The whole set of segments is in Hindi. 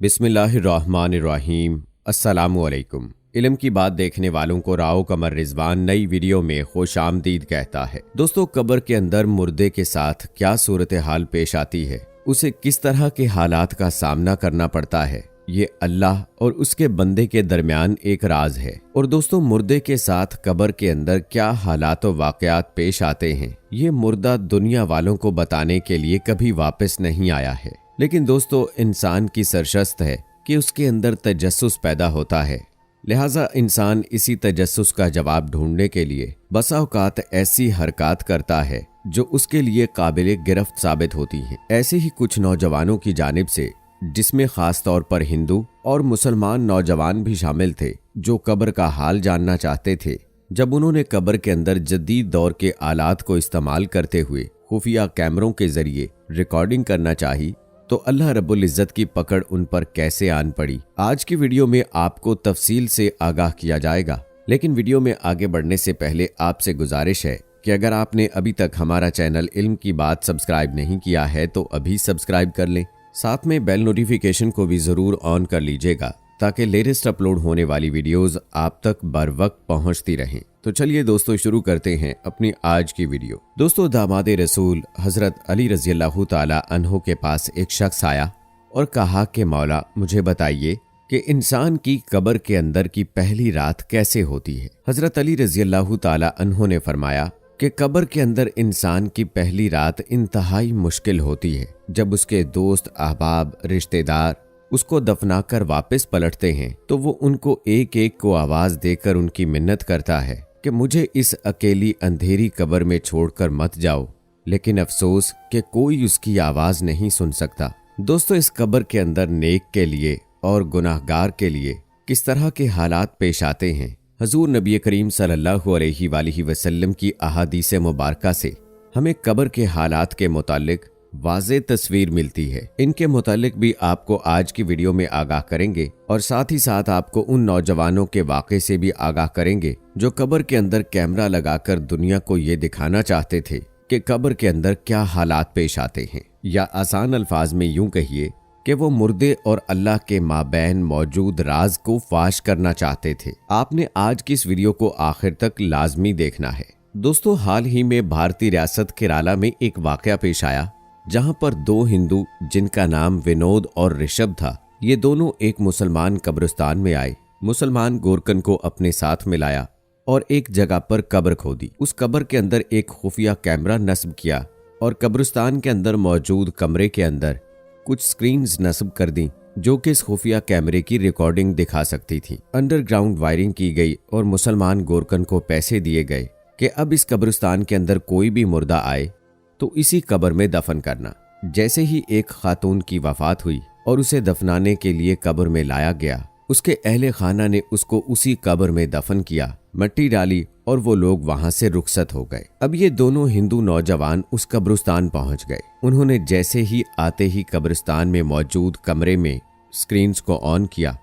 बिस्मिल्लाहिर्रहमानिर्रहीम। अस्सलामुअलैकुम। इल्म की बात देखने वालों को राव कमर रिजवान नई वीडियो में खुश आमदीद कहता है। दोस्तों, कब्र के अंदर मुर्दे के साथ क्या सूरत हाल पेश आती है, उसे किस तरह के हालात का सामना करना पड़ता है, ये अल्लाह और उसके बंदे के दरमियान एक राज है। और दोस्तों, मुर्दे के साथ कब्र के अंदर क्या हालात और वाकयात पेश आते हैं, ये मुर्दा दुनिया वालों को बताने के लिए कभी वापस नहीं आया है। लेकिन दोस्तों, इंसान की सरशस्त है कि उसके अंदर तजस्सुस पैदा होता है, लिहाजा इंसान इसी तजस्सुस का जवाब ढूंढने के लिए बसा औकात ऐसी हरकत करता है जो उसके लिए काबिल गिरफ्त साबित होती हैं। ऐसे ही कुछ नौजवानों की जानिब से, जिसमें खास तौर पर हिंदू और मुसलमान नौजवान भी शामिल थे, जो कब्र का हाल जानना चाहते थे, जब उन्होंने कब्र के अंदर जदीद दौर के आलात को इस्तेमाल करते हुए खुफिया कैमरों के जरिए रिकॉर्डिंग करना चाही, तो अल्लाह रब्बुल इज़्ज़त की पकड़ उन पर कैसे आन पड़ी, आज की वीडियो में आपको तफसील से आगाह किया जाएगा। लेकिन वीडियो में आगे बढ़ने से पहले आपसे गुजारिश है कि अगर आपने अभी तक हमारा चैनल इल्म की बात सब्सक्राइब नहीं किया है तो अभी सब्सक्राइब कर लें, साथ में बेल नोटिफिकेशन को भी जरूर ऑन कर लीजिएगा ताकि लेटेस्ट अपलोड होने वाली वीडियोस आप तक बर वक्त पहुंचती रहें। तो चलिए दोस्तों, शुरू करते हैं अपनी आज की वीडियो। दोस्तों, दामाद रसूल हजरत अली रज़ियल्लाहु ताला अन्हो के पास एक शख्स आया और कहा कि मौला, मुझे बताइए कि इंसान की कब्र के अंदर की पहली रात कैसे होती है। हजरत अली रज़ियल्लाहु ताला अन्हो ने फरमाया कि कब्र के अंदर इंसान की पहली रात इंतहाई मुश्किल होती है। जब उसके दोस्त, अहबाब, रिश्तेदार उसको दफनाकर वापस पलटते हैं तो वो उनको एक एक को आवाज देकर उनकी मिन्नत करता है कि मुझे इस अकेली अंधेरी कब्र में छोड़कर मत जाओ, लेकिन अफसोस कि कोई उसकी आवाज नहीं सुन सकता। दोस्तों, इस कब्र के अंदर नेक के लिए और गुनाहगार के लिए किस तरह के हालात पेश आते हैं, हजूर नबी करीम सल्लल्लाहु अलैहि वसल्लम की अहादीस मुबारका से हमें कब्र के हालात के मुतालिक वाज़े तस्वीर मिलती है। इनके मुतालिक भी आपको आज की वीडियो में आगाह करेंगे और साथ ही साथ आपको उन नौजवानों के वाक़े से भी आगाह करेंगे जो कब्र के अंदर कैमरा लगाकर दुनिया को ये दिखाना चाहते थे कि कब्र के अंदर क्या हालात पेश आते हैं, या आसान अल्फाज में यूं कहिए कि वो मुर्दे और अल्लाह के माबैन मौजूद राज को फाश करना चाहते थे। आपने आज की इस वीडियो को आखिर तक लाजमी देखना है। दोस्तों, हाल ही में भारतीय रियासत केरला में एक वाकया पेश आया जहां पर दो हिंदू, जिनका नाम विनोद और ऋषभ था, ये दोनों एक मुसलमान कब्रिस्तान में आए। मुसलमान गोरकन को अपने साथ मिलाया और एक जगह पर कब्र खोदी। उस कब्र के अंदर एक खुफिया कैमरा नस्ब किया और कब्रिस्तान के अंदर मौजूद कमरे के अंदर कुछ स्क्रीन्स नस्ब कर दी जो कि इस खुफिया कैमरे की रिकॉर्डिंग दिखा सकती थी। अंडरग्राउंड वायरिंग की गई और मुसलमान गोरकन को पैसे दिए गए कि अब इस कब्रिस्तान के अंदर कोई भी मुर्दा आए तो इसी कब्र में दफन करना। जैसे ही एक खातून की वफात हुई और उसे दफनाने के लिए कब्र में लाया गया, उसके अहले खाना ने उसको उसी कब्र में दफन किया, मिट्टी डाली और वो लोग वहां से रुखसत हो गए। अब ये दोनों हिंदू नौजवान उस कब्रिस्तान पहुंच गए। उन्होंने जैसे ही आते ही कब्रिस्तान में मौजूद कमरे में स्क्रीन्स को ऑन किया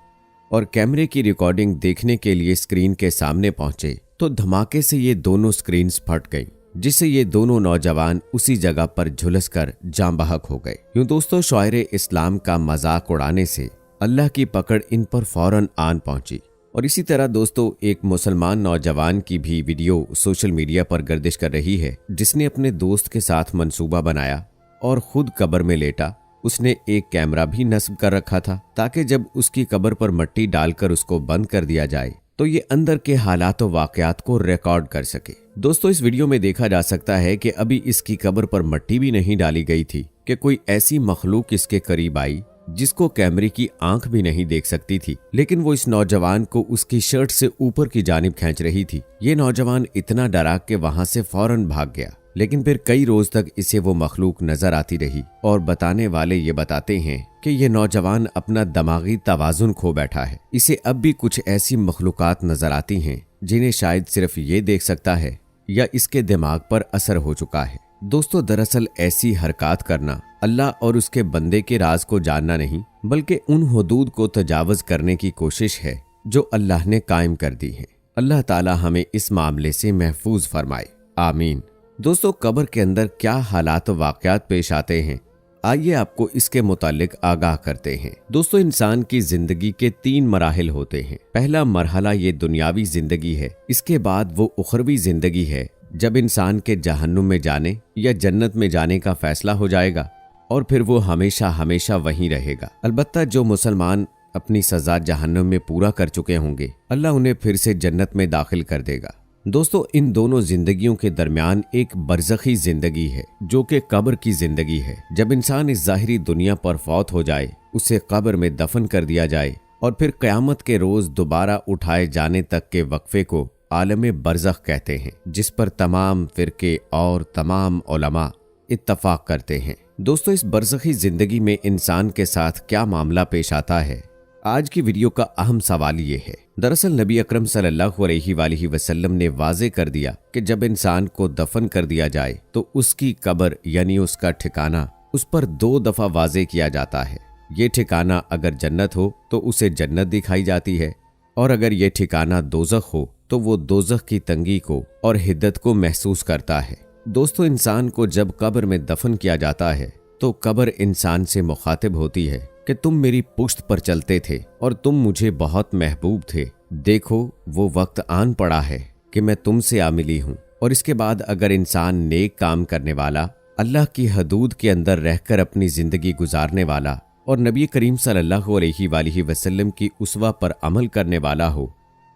और कैमरे की रिकॉर्डिंग देखने के लिए स्क्रीन के सामने पहुंचे तो धमाके से ये दोनों स्क्रीन्स फट गईं, जिससे ये दोनों नौजवान उसी जगह पर झुलसकर जाँ बहक हो गए। यूं दोस्तों, शायरे इस्लाम का मजाक उड़ाने से अल्लाह की पकड़ इन पर फौरन आन पहुंची। और इसी तरह दोस्तों, एक मुसलमान नौजवान की भी वीडियो सोशल मीडिया पर गर्दिश कर रही है, जिसने अपने दोस्त के साथ मंसूबा बनाया और खुद कब्र में लेटा। उसने एक कैमरा भी नस्ब कर रखा था ताकि जब उसकी कब्र पर मिट्टी डालकर उसको बंद कर दिया जाए तो ये अंदर के हालात और वाकयात को रिकॉर्ड कर सके। दोस्तों, इस वीडियो में देखा जा सकता है कि अभी इसकी कब्र पर मिट्टी भी नहीं डाली गई थी कि कोई ऐसी मखलूक इसके करीब आई जिसको कैमरे की आंख भी नहीं देख सकती थी, लेकिन वो इस नौजवान को उसकी शर्ट से ऊपर की जानिब खींच रही थी। ये नौजवान इतना डरा कि वहां से फौरन भाग गया, लेकिन फिर कई रोज तक इसे वो मखलूक नजर आती रही और बताने वाले ये बताते हैं कि ये नौजवान अपना दिमागी तवाजुन खो बैठा है। इसे अब भी कुछ ऐसी मखलूकात नजर आती हैं जिन्हें शायद सिर्फ ये देख सकता है या इसके दिमाग पर असर हो चुका है। दोस्तों, दरअसल ऐसी हरकत करना अल्लाह और उसके बंदे के राज को जानना नहीं, बल्कि उन हुदूद को तजावज करने की कोशिश है जो अल्लाह ने कायम कर दी है। अल्लाह ताला हमें इस मामले से महफूज फरमाए, आमीन। दोस्तों, कब्र के अंदर क्या हालात व वाक़यात पेश आते हैं, आइए आपको इसके मुतालिक आगाह करते हैं। दोस्तों, इंसान की जिंदगी के 3 मराहिल होते हैं। पहला मरहला ये दुनियावी जिंदगी है। इसके बाद वो उखरवी जिंदगी है, जब इंसान के जहन्नुम में जाने या जन्नत में जाने का फैसला हो जाएगा और फिर वो हमेशा हमेशा वहीं रहेगा। अलबत्ता जो मुसलमान अपनी सजा जहन्नुम में पूरा कर चुके होंगे, अल्लाह उन्हें फिर से जन्नत में दाखिल कर देगा। दोस्तों, इन दोनों जिंदगियों के दरमियान एक बरज़खी जिंदगी है जो कि कब्र की जिंदगी है। जब इंसान इस ज़ाहिरी दुनिया पर फौत हो जाए, उसे कब्र में दफन कर दिया जाए और फिर क़यामत के रोज दोबारा उठाए जाने तक के वक्फे को आलम बरज़ख कहते हैं, जिस पर तमाम फिरके और तमाम उलमा इत्तफाक करते हैं। दोस्तों, इस बरज़खी जिंदगी में इंसान के साथ क्या मामला पेश आता है, आज की वीडियो का अहम सवाल ये है। दरअसल नबी अकरम सल्लल्लाहु अलैहि वसल्लम ने वाज़े कर दिया कि जब इंसान को दफन कर दिया जाए तो उसकी कब्र यानी उसका ठिकाना उस पर 2 दफा वाज़े किया जाता है। ये ठिकाना अगर जन्नत हो तो उसे जन्नत दिखाई जाती है, और अगर ये ठिकाना दोज़ख हो तो वो दोज़ख की तंगी को और हिद्दत को महसूस करता है। दोस्तों, इंसान को जब कब्र में दफन किया जाता है तो कब्र इंसान से मुखातिब होती है कि तुम मेरी पुश्त पर चलते थे और तुम मुझे बहुत महबूब थे। देखो, वो वक्त आन पड़ा है कि मैं तुमसे आ मिली हूँ। और इसके बाद अगर इंसान नेक काम करने वाला, अल्लाह की हदूद के अंदर रहकर अपनी जिंदगी गुजारने वाला और नबी करीम सल्लल्लाहु अलैहि वसल्लम की उसवा पर अमल करने वाला हो,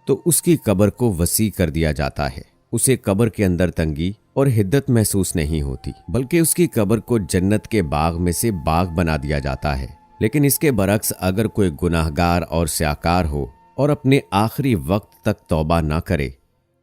तो उसकी कब्र को वसी कर दिया जाता है। उसे कब्र के अंदर तंगी और हिद्दत महसूस नहीं होती, बल्कि उसकी कब्र को जन्नत के बाग में से बाग बना दिया जाता है। लेकिन इसके बरक्स अगर कोई गुनाहगार और स्याकार हो और अपने आखिरी वक्त तक तौबा ना करे,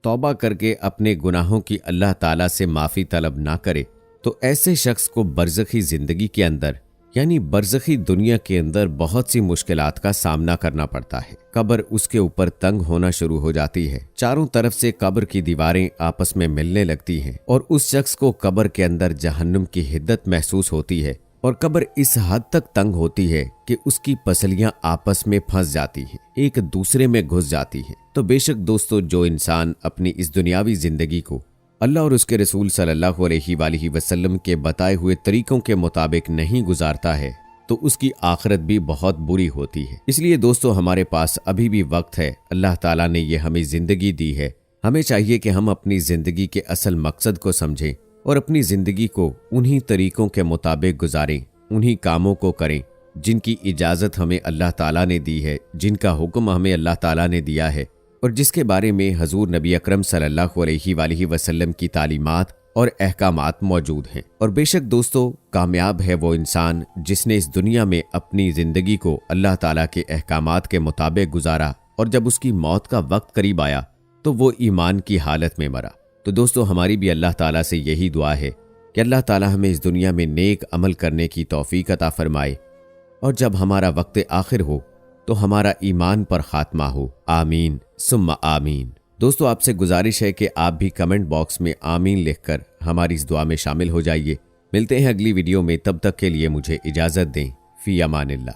तौबा करके अपने गुनाहों की अल्लाह ताला से माफ़ी तलब ना करे, तो ऐसे शख्स को बरज़खी ज़िंदगी के अंदर यानी बरज़खी दुनिया के अंदर बहुत सी मुश्किलात का सामना करना पड़ता है। कब्र उसके ऊपर तंग होना शुरू हो जाती है। चारों तरफ से कब्र की दीवारें आपस में मिलने लगती हैं और उस शख्स को कब्र के अंदर जहन्नुम की हिद्दत महसूस होती है और कब्र इस हद तक तंग होती है कि उसकी पसलियां आपस में फंस जाती हैं, एक दूसरे में घुस जाती हैं। तो बेशक दोस्तों, जो इंसान अपनी इस दुनियावी जिंदगी को अल्लाह और उसके रसूल सल्लल्लाहु अलैहि वसल्लम के बताए हुए तरीकों के मुताबिक नहीं गुजारता है, तो उसकी आखिरत भी बहुत बुरी होती है। इसलिए दोस्तों, हमारे पास अभी भी वक्त है। अल्लाह ताला ने ये हमें जिंदगी दी है। हमें चाहिए कि हम अपनी जिंदगी के असल मकसद को समझें और अपनी जिंदगी को उन्हीं तरीकों के मुताबिक गुजारें, उन्हीं कामों को करें जिनकी इजाज़त हमें अल्लाह ताला ने दी है, जिनका हुक्म हमें अल्लाह ताला ने दिया है और जिसके बारे में हजूर नबी अकरम सल्लल्लाहु अलैहि वसल्लम की तालीमात और अहकामात मौजूद हैं। और बेशक दोस्तों, कामयाब है वो इंसान जिसने इस दुनिया में अपनी ज़िंदगी को अल्लाह ताला के अहकामात के मुताबिक गुजारा और जब उसकी मौत का वक्त करीब आया तो वो ईमान की हालत में मरा। तो दोस्तों, हमारी भी अल्लाह ताला से यही दुआ है कि अल्लाह ताला हमें इस दुनिया में नेक अमल करने की तौफीक अता फरमाए और जब हमारा वक्त आखिर हो तो हमारा ईमान पर खात्मा हो। आमीन सुम्मा आमीन। दोस्तों, आपसे गुजारिश है कि आप भी कमेंट बॉक्स में आमीन लिखकर हमारी इस दुआ में शामिल हो जाइए। मिलते हैं अगली वीडियो में, तब तक के लिए मुझे इजाज़त दें। फी अमानिल्लाह।